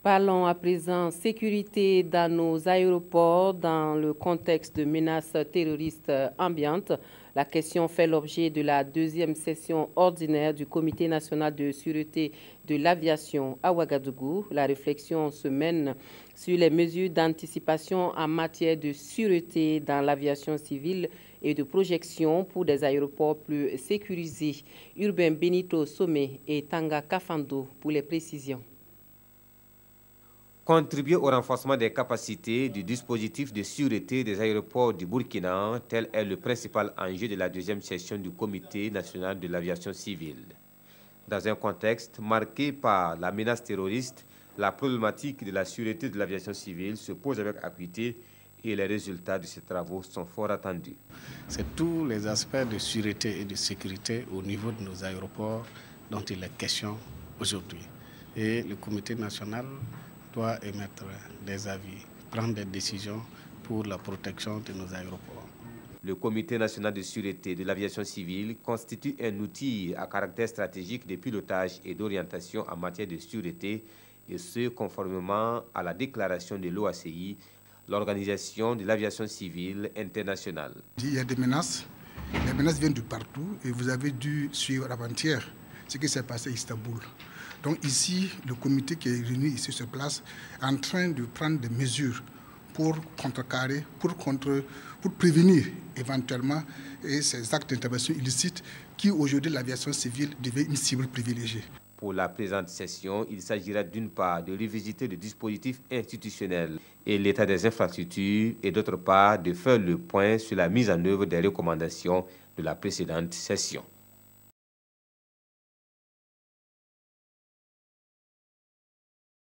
Parlons à présent sécurité dans nos aéroports dans le contexte de menaces terroristes ambiantes. La question fait l'objet de la deuxième session ordinaire du Comité national de sûreté de l'aviation à Ouagadougou. La réflexion se mène sur les mesures d'anticipation en matière de sûreté dans l'aviation civile et de projection pour des aéroports plus sécurisés. Urbain Benito Somé et Tanga Kafando pour les précisions. Contribuer au renforcement des capacités du dispositif de sûreté des aéroports du Burkina, tel est le principal enjeu de la deuxième session du Comité national de l'aviation civile. Dans un contexte marqué par la menace terroriste, la problématique de la sûreté de l'aviation civile se pose avec acuité et les résultats de ces travaux sont fort attendus. C'est tous les aspects de sûreté et de sécurité au niveau de nos aéroports dont il est question aujourd'hui. Et le Comité national doit émettre des avis, prendre des décisions pour la protection de nos aéroports. Le Comité national de sûreté de l'aviation civile constitue un outil à caractère stratégique de pilotage et d'orientation en matière de sûreté, et ce, conformément à la déclaration de l'OACI, l'Organisation de l'aviation civile internationale. Il y a des menaces. Les menaces viennent de partout et vous avez dû suivre avant-hier ce qui s'est passé à Istanbul. Donc ici, le comité qui est réuni ici sur place est en train de prendre des mesures pour contrecarrer, pour prévenir éventuellement ces actes d'intervention illicites qui aujourd'hui l'aviation civile devient une cible privilégiée. Pour la présente session, il s'agira d'une part de revisiter le dispositif institutionnel et l'état des infrastructures et d'autre part de faire le point sur la mise en œuvre des recommandations de la précédente session.